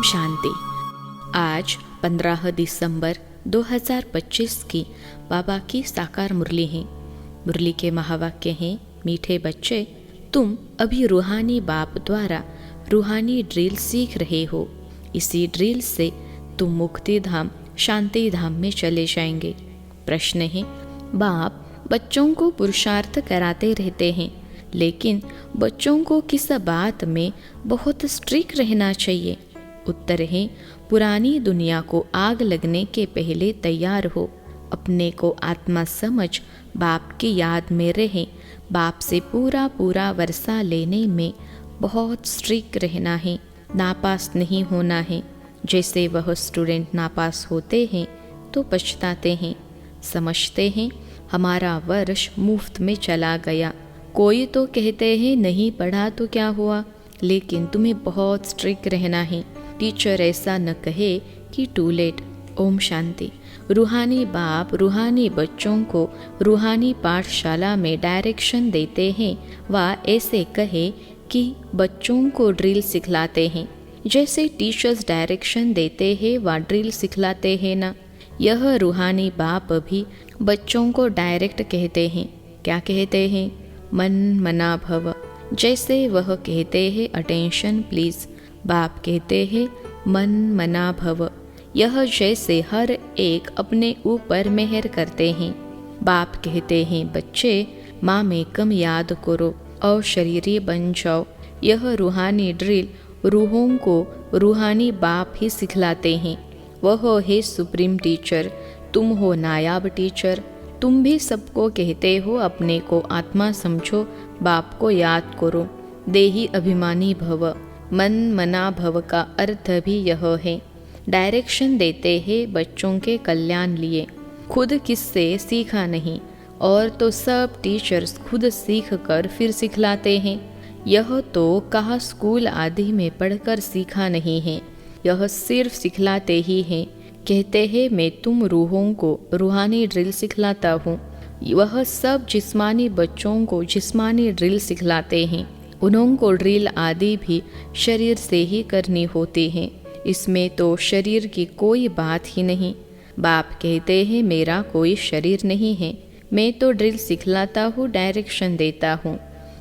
शांति। आज 15 दिसंबर 2025 की बाबा की साकार मुरली है। मुरली के महावाक्य हैं, मीठे बच्चे, तुम अभी रूहानी बाप द्वारा रूहानी ड्रिल सीख रहे हो। इसी ड्रिल से तुम मुक्ति धाम शांति धाम में चले जाएंगे। प्रश्न है, बाप बच्चों को पुरुषार्थ कराते रहते हैं, लेकिन बच्चों को किस बात में बहुत स्ट्रिक्ट रहना चाहिए? उत्तर है, पुरानी दुनिया को आग लगने के पहले तैयार हो। अपने को आत्मा समझ बाप की याद में रहें। बाप से पूरा वर्षा लेने में बहुत स्ट्रिक्ट रहना है, नापास नहीं होना है। जैसे वह स्टूडेंट नापास होते हैं तो पछताते हैं, समझते हैं हमारा वर्ष मुफ्त में चला गया। कोई तो कहते हैं नहीं पढ़ा तो क्या हुआ, लेकिन तुम्हें बहुत स्ट्रिक्ट रहना है। टीचर ऐसा न कहे कि टू लेट। ओम शांति। रूहानी बाप रूहानी बच्चों को रूहानी पाठशाला में डायरेक्शन देते हैं। वह ऐसे कहे कि बच्चों को ड्रिल सिखलाते हैं। जैसे टीचर्स डायरेक्शन देते हैं वह ड्रिल सिखलाते हैं ना। यह रूहानी बाप भी बच्चों को डायरेक्ट कहते हैं। क्या कहते हैं? मन मना भव। जैसे वह कहते हैं अटेंशन प्लीज, बाप कहते हैं मन मना भव। यह जैसे हर एक अपने ऊपर मेहर करते हैं। बाप कहते हैं बच्चे माँ में कम याद करो और शरीरी बन जाओ। यह रूहानी ड्रिल रूहों को रूहानी बाप ही सिखलाते हैं। वह है सुप्रीम टीचर, तुम हो नायाब टीचर। तुम भी सबको कहते हो अपने को आत्मा समझो, बाप को याद करो। देही अभिमानी भव। मन मना भव का अर्थ भी यह है। डायरेक्शन देते हैं बच्चों के कल्याण लिए, खुद किससे सीखा नहीं। और तो सब टीचर्स खुद सीख कर फिर सिखलाते हैं। यह तो कहा स्कूल आदि में पढ़कर सीखा नहीं है, यह सिर्फ सिखलाते ही हैं। कहते हैं मैं तुम रूहों को रूहानी ड्रिल सिखलाता हूँ। वह सब जिस्मानी बच्चों को जिस्मानी ड्रिल सिखलाते हैं। उनको ड्रिल आदि भी शरीर से ही करनी होती है। इसमें तो शरीर की कोई बात ही नहीं। बाप कहते हैं मेरा कोई शरीर नहीं है, मैं तो ड्रिल सिखलाता हूँ, डायरेक्शन देता हूँ।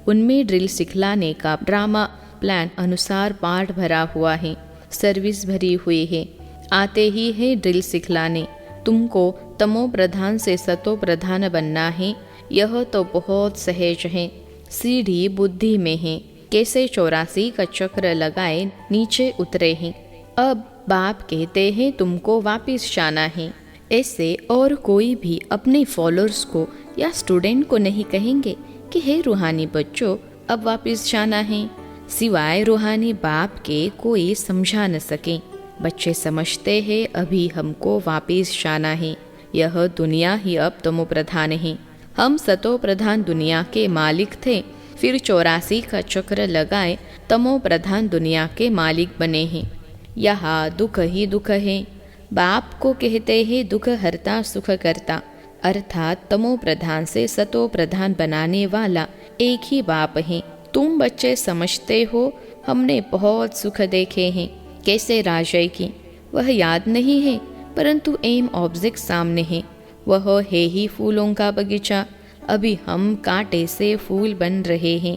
उनमें ड्रिल सिखलाने का ड्रामा प्लान अनुसार पाठ भरा हुआ है, सर्विस भरी हुई है। आते ही है ड्रिल सिखलाने। तुमको तमो प्रधान से सतो प्रधान बनना है। यह तो बहुत सहज है, सीढ़ी बुद्धि में है। कैसे 84 का चक्र लगाए नीचे उतरे हैं। अब बाप कहते हैं तुमको वापिस जाना है। ऐसे और कोई भी अपने फॉलोअर्स को या स्टूडेंट को नहीं कहेंगे कि हे रूहानी बच्चों अब वापिस जाना है, सिवाय रूहानी बाप के कोई समझा न सके। बच्चे समझते हैं अभी हमको वापिस जाना है। यह दुनिया ही अब तमो प्रधान है। हम सतो प्रधान दुनिया के मालिक थे, फिर 84 का चक्र लगाए तमो प्रधान दुनिया के मालिक बने हैं। यहाँ दुख ही दुख है। बाप को कहते हैं दुख हरता सुख करता, अर्थात तमो प्रधान से सतो प्रधान बनाने वाला एक ही बाप है। तुम बच्चे समझते हो हमने बहुत सुख देखे हैं, कैसे राजय की वह याद नहीं है, परंतु एम ऑब्जेक्ट सामने है। वह है ही फूलों का बगीचा। अभी हम कांटे से फूल बन रहे हैं।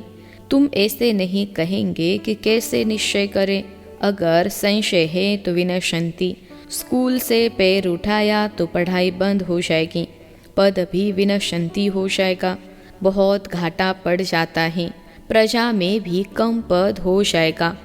तुम ऐसे नहीं कहेंगे कि कैसे निश्चय करें। अगर संशय है तो विनशंति। स्कूल से पैर उठाया तो पढ़ाई बंद हो जाएगी, पद भी विनशंति हो जाएगा। बहुत घाटा पड़ जाता है, प्रजा में भी कम पद हो जाएगा।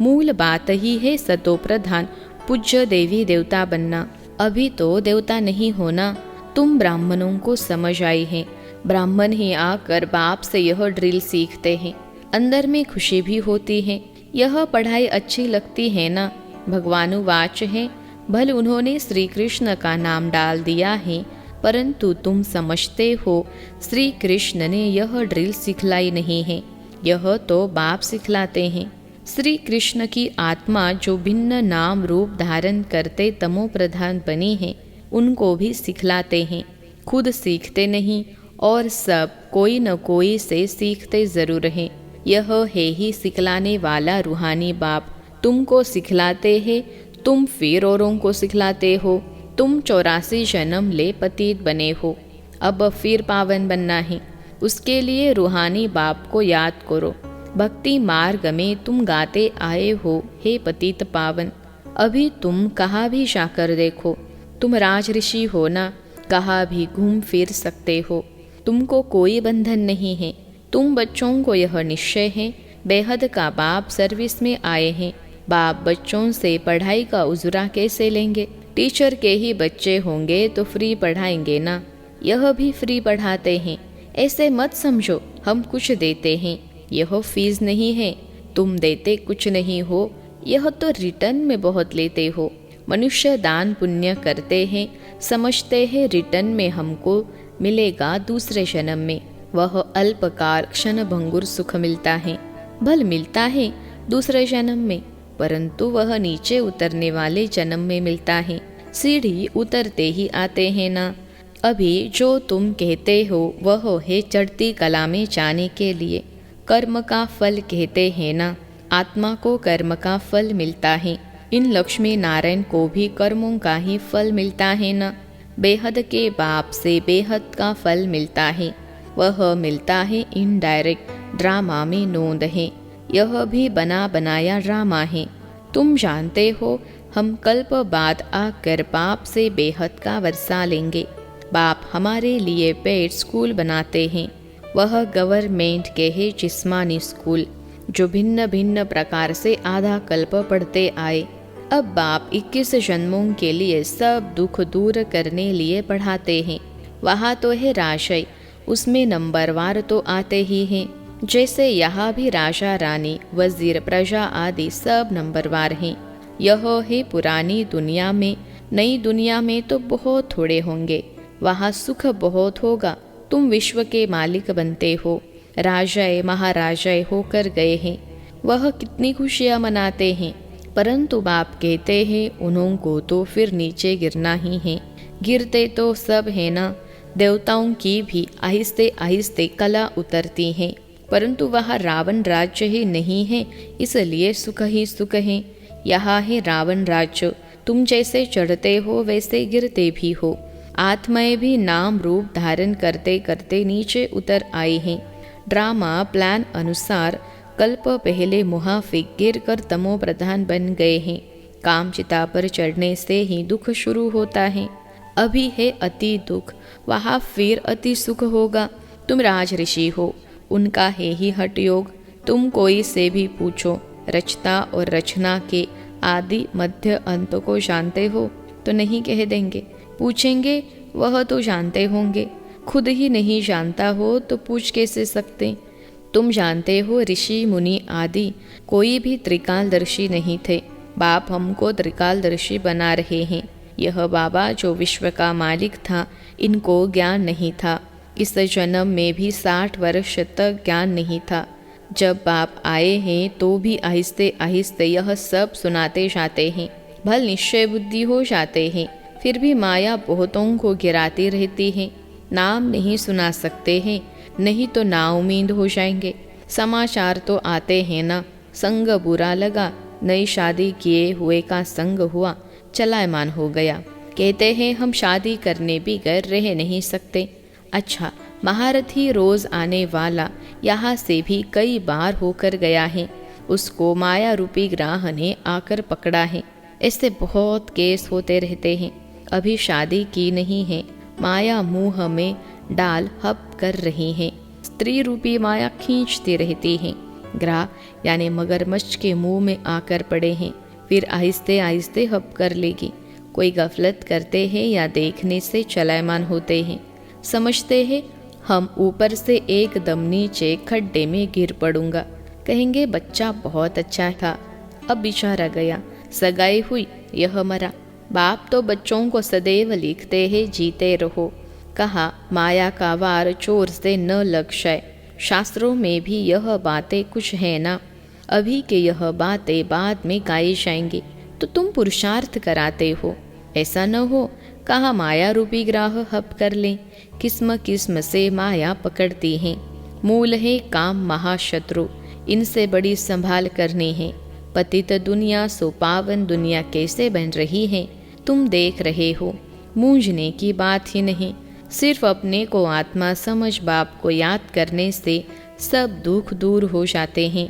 मूल बात ही है सतो प्रधान पूज्य देवी देवता बनना। अभी तो देवता नहीं होना। तुम ब्राह्मणों को समझ आई है। ब्राह्मण ही आकर बाप से यह ड्रिल सीखते हैं। अंदर में खुशी भी होती है। यह पढ़ाई अच्छी लगती है ना। भगवानुवाच है, भले उन्होंने श्री कृष्ण का नाम डाल दिया है, परंतु तुम समझते हो श्री कृष्ण ने यह ड्रिल सिखलाई नहीं है, यह तो बाप सिखलाते हैं। श्री कृष्ण की आत्मा जो भिन्न नाम रूप धारण करते तमो प्रधान बनी है, उनको भी सिखलाते हैं। खुद सीखते नहीं और सब कोई न कोई से सीखते जरूर हैं। यह है ही सिखलाने वाला रूहानी बाप। तुमको सिखलाते हैं, तुम फिर औरों को सिखलाते हो। तुम 84 जन्म ले पतित बने हो, अब फिर पावन बनना है। उसके लिए रूहानी बाप को याद करो। भक्ति मार्ग में तुम गाते आए हो, हे पतित पावन। अभी तुम कहाँ भी जाकर देखो, तुम राज ऋषि हो ना, कहाँ भी घूम फिर सकते हो। तुमको कोई बंधन नहीं है। तुम बच्चों को यह निश्चय है, बेहद का बाप सर्विस में आए हैं। बाप बच्चों से पढ़ाई का उजरा कैसे लेंगे? टीचर के ही बच्चे होंगे तो फ्री पढ़ाएंगे ना, यह भी फ्री पढ़ाते हैं। ऐसे मत समझो हम कुछ देते हैं, यह फीस नहीं है। तुम देते कुछ नहीं हो, यह तो रिटर्न में बहुत लेते हो। मनुष्य दान पुण्य करते हैं, समझते हैं रिटर्न में हमको मिलेगा दूसरे जन्म में। वह अल्पकाल क्षण भंगुर सुख मिलता है, भल मिलता है दूसरे जन्म में, परंतु वह नीचे उतरने वाले जन्म में मिलता है। सीढ़ी उतरते ही आते हैं ना। अभी जो तुम कहते हो वह है चढ़ती कला में जाने के लिए। कर्म का फल कहते हैं ना, आत्मा को कर्म का फल मिलता है। इन लक्ष्मी नारायण को भी कर्मों का ही फल मिलता है ना। बेहद के बाप से बेहद का फल मिलता है, वह मिलता है इनडायरेक्ट। ड्रामा में नोंद है, यह भी बना बनाया ड्रामा है। तुम जानते हो हम कल्प बाद आकर बाप से बेहद का वर्षा लेंगे। बाप हमारे लिए पेड स्कूल बनाते हैं, वह गवर्नमेंट के है जिस्मानी स्कूल, जो भिन्न भिन्न प्रकार से आधा कल्प पढ़ते आए। अब बाप 21 जन्मों के लिए सब दुख दूर करने लिए पढ़ाते हैं। वहाँ तो है राशय, उसमें नंबरवार तो आते ही हैं। जैसे यहाँ भी राजा रानी वजीर प्रजा आदि सब नंबरवार हैं। यह है पुरानी दुनिया में, नई दुनिया में तो बहुत थोड़े होंगे। वहाँ सुख बहुत होगा। तुम विश्व के मालिक बनते हो, राजाए महाराजाए होकर गए हैं। वह कितनी खुशियाँ मनाते हैं, परंतु बाप कहते हैं उन्हों को तो फिर नीचे गिरना ही है। गिरते तो सब है ना। देवताओं की भी आहिस्ते आहिस्ते कला उतरती है, परंतु वहाँ रावण राज्य ही नहीं है, इसलिए सुख ही सुख है। यहाँ है रावण राज्य। तुम जैसे चढ़ते हो वैसे गिरते भी हो। आत्माएं भी नाम रूप धारण करते करते नीचे उतर आई हैं। ड्रामा प्लान अनुसार कल्प पहले मुहाफिक गिर कर तमो प्रधान बन गए हैं। काम चिता पर चढ़ने से ही दुख शुरू होता है। अभी है अति दुख, वहाँ फिर अति सुख होगा। तुम राज ऋषि हो, उनका है ही हठ योग। तुम कोई से भी पूछो, रचता और रचना के आदि मध्य अंत को जानते हो तो नहीं कह देंगे। पूछेंगे वह तो जानते होंगे, खुद ही नहीं जानता हो तो पूछ कैसे सकते। तुम जानते हो ऋषि मुनि आदि कोई भी त्रिकालदर्शी नहीं थे। बाप हमको त्रिकालदर्शी बना रहे हैं। यह बाबा जो विश्व का मालिक था, इनको ज्ञान नहीं था। इस जन्म में भी 60 वर्ष तक ज्ञान नहीं था। जब बाप आए हैं तो भी आहिस्ते आहिस्ते यह सब सुनाते जाते हैं। भल निश्चय बुद्धि हो जाते हैं, फिर भी माया बहुतों को गिराती रहती है। नाम नहीं सुना सकते हैं, नहीं तो नाउमीद हो जाएंगे। समाचार तो आते हैं ना, संग बुरा लगा, नई शादी किए हुए का संग हुआ, चलायमान हो गया। कहते हैं हम शादी करने भी घर रह नहीं सकते। अच्छा, महारथी रोज आने वाला यहाँ से भी कई बार होकर गया है, उसको माया रूपी ग्राह ने आकर पकड़ा है। ऐसे बहुत केस होते रहते हैं। अभी शादी की नहीं है, माया मुंह में डाल हप कर रही है। स्त्री रूपी माया खींचती रहती है। ग्राह यानी मगरमच्छ के मुंह में आकर पड़े हैं, फिर आहिस्ते आहिस्ते हप कर लेगी। कोई गफलत करते हैं या देखने से चलायमान होते हैं, समझते हैं हम ऊपर से एकदम नीचे खड्डे में गिर पड़ूंगा। कहेंगे बच्चा बहुत अच्छा था, अब बेचारा गया, सगाई हुई, यह मरा। बाप तो बच्चों को सदैव लिखते हैं जीते रहो। कहा माया का वार चोर से न लग जाए। शास्त्रों में भी यह बातें कुछ है ना। अभी के यह बातें बाद में गाई जाएंगी तो तुम पुरुषार्थ कराते हो। ऐसा न हो कहा माया रूपी ग्राह हप कर लें। किस्म किस्म से माया पकड़ती हैं। मूल है काम महाशत्रु, इनसे बड़ी संभाल करनी है। पतित दुनिया सो पावन दुनिया कैसे बन रही है तुम देख रहे हो। मूंझने की बात ही नहीं, सिर्फ अपने को आत्मा समझ बाप को याद करने से सब दुख दूर हो जाते हैं।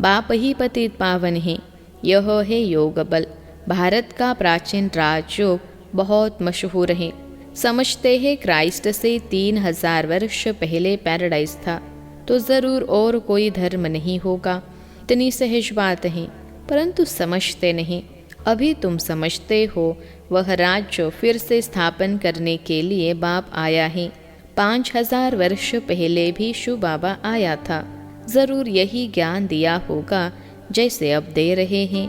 बाप ही पतित पावन है। यह है योग बल। भारत का प्राचीन राजयोग बहुत मशहूर है। समझते हैं क्राइस्ट से 3000 वर्ष पहले पैराडाइज था, तो ज़रूर और कोई धर्म नहीं होगा। इतनी सहज बात है, परंतु समझते नहीं। अभी तुम समझते हो, वह राज्य फिर से स्थापन करने के लिए बाप आया है। 5000 वर्ष पहले भी शिव बाबा आया था। ज़रूर यही ज्ञान दिया होगा जैसे अब दे रहे हैं।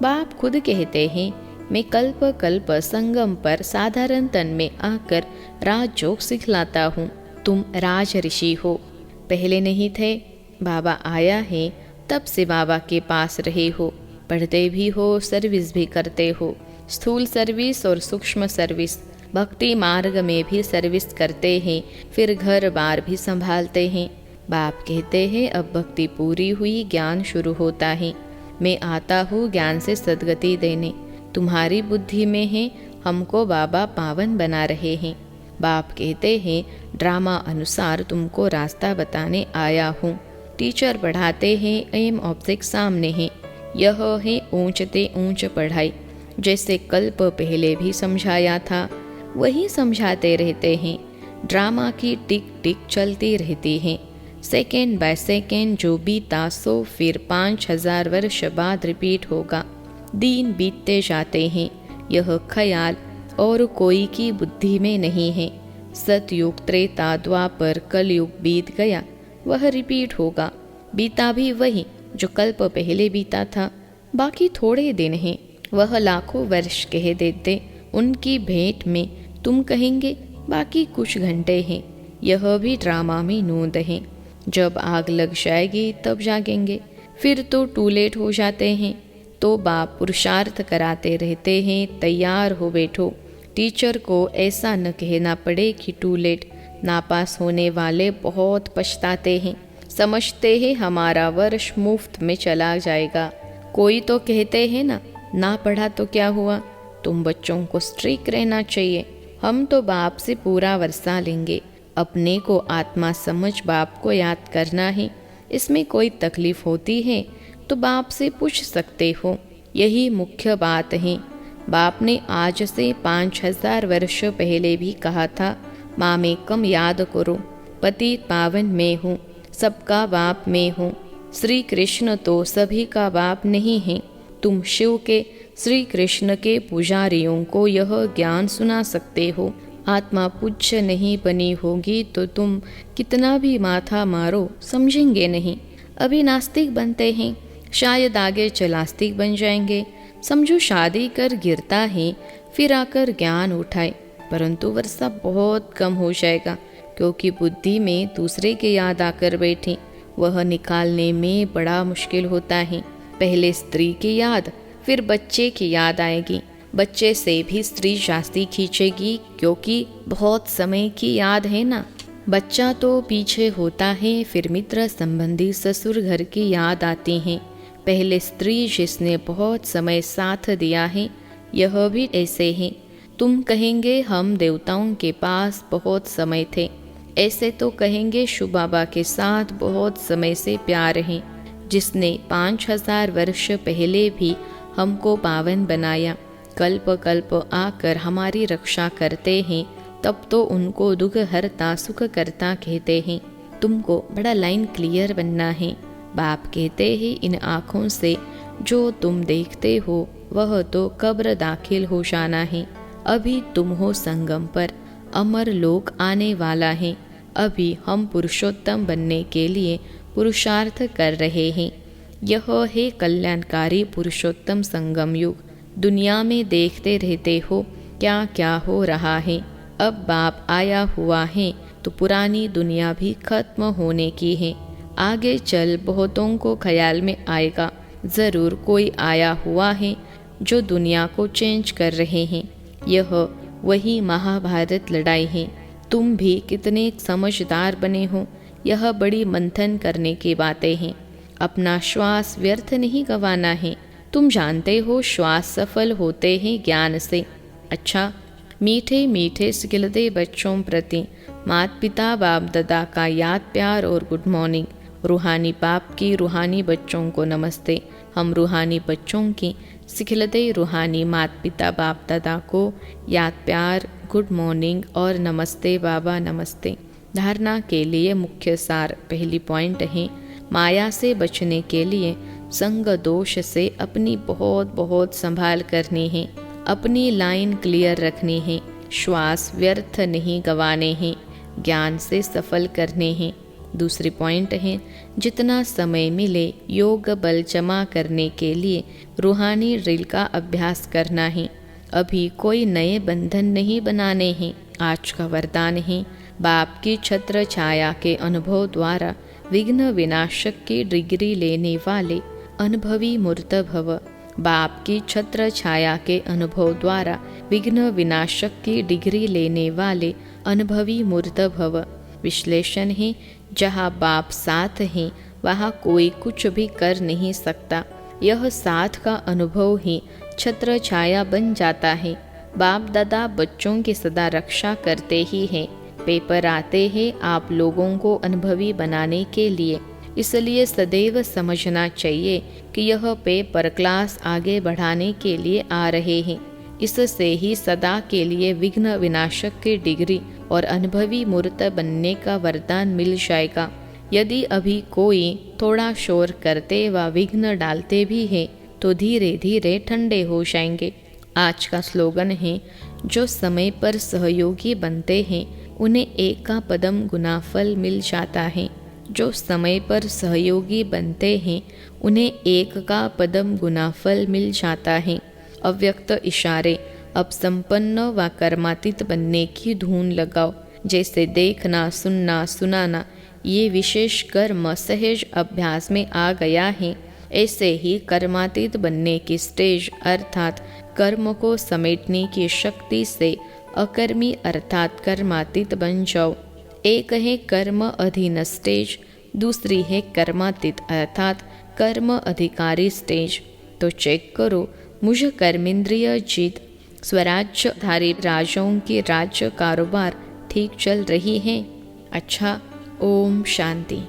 बाप खुद कहते हैं, मैं कल्प कल्प संगम पर साधारण तन में आकर राजयोग सिखलाता हूँ। तुम राज ऋषि हो, पहले नहीं थे। बाबा आया है, तब से बाबा के पास रहे हो। पढ़ते भी हो, सर्विस भी करते हो। स्थूल सर्विस और सूक्ष्म सर्विस, भक्ति मार्ग में भी सर्विस करते हैं, फिर घर बार भी संभालते हैं। बाप कहते हैं, अब भक्ति पूरी हुई, ज्ञान शुरू होता है। मैं आता हूँ ज्ञान से सद्गति देने। तुम्हारी बुद्धि में है, हमको बाबा पावन बना रहे हैं। बाप कहते हैं, ड्रामा अनुसार तुमको रास्ता बताने आया हूँ। टीचर पढ़ाते हैं, एम ऑब्जेक्ट सामने है। यह है ऊंचते ऊंच पढ़ाई। जैसे कल्प पहले भी समझाया था, वही समझाते रहते हैं। ड्रामा की टिक टिक चलती रहती है। सेकेंड बाय सेकेंड जो बीता सो फिर 5000 वर्ष बाद रिपीट होगा। दिन बीतते जाते हैं। यह ख्याल और कोई की बुद्धि में नहीं है। सतयुग त्रेता द्वापर कलयुग बीत गया, वह रिपीट होगा। बीता भी वही जो कल्प पहले बीता था। बाकी थोड़े दिन हैं, वह लाखों वर्ष कह देते। उनकी भेंट में तुम कहेंगे बाकी कुछ घंटे हैं। यह भी ड्रामा में नोंद है। जब आग लग जाएगी तब जागेंगे, फिर तो टू लेट हो जाते हैं। तो बाप पुरुषार्थ कराते रहते हैं, तैयार हो बैठो। टीचर को ऐसा न कहना पड़े कि टू लेट। नापास होने वाले बहुत पछताते हैं, समझते हैं हमारा वर्ष मुफ्त में चला जाएगा। कोई तो कहते हैं ना पढ़ा तो क्या हुआ, तुम बच्चों को स्ट्रिक्ट रहना चाहिए। हम तो बाप से पूरा वर्षा लेंगे। अपने को आत्मा समझ बाप को याद करना है। इसमें कोई तकलीफ होती है तो बाप से पूछ सकते हो। यही मुख्य बात है। बाप ने आज से 5000 वर्ष पहले भी कहा था, माँ में कम याद करो, पतित पावन मैं हूँ, सबका बाप मैं हूँ। श्री कृष्ण तो सभी का बाप नहीं है। तुम शिव के, श्री कृष्ण के पुजारियों को यह ज्ञान सुना सकते हो। आत्मा पूज्य नहीं बनी होगी तो तुम कितना भी माथा मारो समझेंगे नहीं। अभी नास्तिक बनते हैं, शायद आगे चल आस्तिक बन जाएंगे। समझो शादी कर गिरता है, फिर आकर ज्ञान उठाए, परंतु वर्षा बहुत कम हो जाएगा, क्योंकि बुद्धि में दूसरे के याद आकर बैठी। वह निकालने में बड़ा मुश्किल होता है। पहले स्त्री की याद, फिर बच्चे की याद आएगी। बच्चे से भी स्त्री जास्ती खींचेगी, क्योंकि बहुत समय की याद है ना। बच्चा तो पीछे होता है, फिर मित्र संबंधी ससुर घर की याद आती है। पहले स्त्री जिसने बहुत समय साथ दिया है, यह भी ऐसे है। तुम कहेंगे हम देवताओं के पास बहुत समय थे, ऐसे तो कहेंगे शिव बाबा के साथ बहुत समय से प्यार है। जिसने 5000 वर्ष पहले भी हमको पावन बनाया, कल्प कल्प आकर हमारी रक्षा करते हैं, तब तो उनको दुख हरता सुख करता कहते हैं। तुमको बड़ा लाइन क्लियर बनना है। बाप कहते हैं, इन आँखों से जो तुम देखते हो वह तो कब्र दाखिल हो जाना है। अभी तुम हो संगम पर, अमर लोक आने वाला है। अभी हम पुरुषोत्तम बनने के लिए पुरुषार्थ कर रहे हैं। यह है कल्याणकारी पुरुषोत्तम संगम युग। दुनिया में देखते रहते हो क्या क्या हो रहा है। अब बाप आया हुआ है तो पुरानी दुनिया भी खत्म होने की है। आगे चल बहुतों को ख्याल में आएगा, ज़रूर कोई आया हुआ है जो दुनिया को चेंज कर रहे हैं। यह वही महाभारत लड़ाई है। तुम भी कितने समझदार बने हो। यह बड़ी मंथन करने की बातें हैं। अपना श्वास व्यर्थ नहीं गंवाना है। तुम जानते हो श्वास सफल होते हैं ज्ञान से। अच्छा, मीठे मीठे सिखिलते बच्चों प्रति माता पिता बाप दादा का याद प्यार और गुड मॉर्निंग। रूहानी बाप की रूहानी बच्चों को नमस्ते। हम रूहानी बच्चों की सिखिलते रूहानी माता पिता बाप दादा को याद प्यार, गुड मॉर्निंग और नमस्ते बाबा नमस्ते। धारणा के लिए मुख्य सार। पहली पॉइंट है, माया से बचने के लिए संग दोष से अपनी बहुत बहुत संभाल करनी है। अपनी लाइन क्लियर रखनी है। श्वास व्यर्थ नहीं गंवाने हैं। ज्ञान से सफल करने हैं। दूसरी पॉइंट है, जितना समय मिले योग बल जमा करने के लिए रूहानी ड्रिल का अभ्यास करना है। अभी कोई नए बंधन नहीं बनाने हैं। आज का वरदान है, बाप की छत्र छाया के अनुभव द्वारा विघ्न विनाशक की डिग्री लेने वाले अनुभवी मूर्त भव। बाप की छत्र छाया के अनुभव द्वारा विघ्न विनाशक की डिग्री लेने वाले अनुभवी मूर्त भव। विश्लेषण है, जहाँ बाप साथ हैं वहाँ कोई कुछ भी कर नहीं सकता। यह साथ का अनुभव ही छत्र छाया बन जाता है। बाप दादा बच्चों की सदा रक्षा करते ही हैं। पेपर आते हैं आप लोगों को अनुभवी बनाने के लिए। इसलिए सदैव समझना चाहिए कि यह पेपर क्लास आगे बढ़ाने के लिए आ रहे हैं। इससे ही सदा के लिए विघ्न विनाशक की डिग्री और अनुभवी मूर्त बनने का वरदान मिल जाएगा। यदि अभी कोई थोड़ा शोर करते व विघ्न डालते भी हैं तो धीरे धीरे ठंडे हो जाएंगे। आज का स्लोगन है, जो समय पर सहयोगी बनते हैं उन्हें एक का पदम गुना फल मिल जाता है। जो समय पर सहयोगी बनते हैं उन्हें एक का पदम गुना फल मिल जाता है। अव्यक्त इशारे। अब संपन्न व कर्मातीत बनने की धून लगाओ। जैसे देखना, सुनना, सुनाना ये विशेष कर्म सहज अभ्यास में आ गया है, ऐसे ही कर्मातीत बनने की स्टेज अर्थात कर्म को समेटने की शक्ति से अकर्मी अर्थात कर्मातीत बन जाओ। एक है कर्म अधीन स्टेज, दूसरी है कर्मातीत अर्थात कर्म अधिकारी स्टेज। तो चेक करो, मुझ कर्मेंद्रिय जीत स्वराज्यधारी राजाओं की राज्य कारोबार ठीक चल रही है। अच्छा, ओम शांति।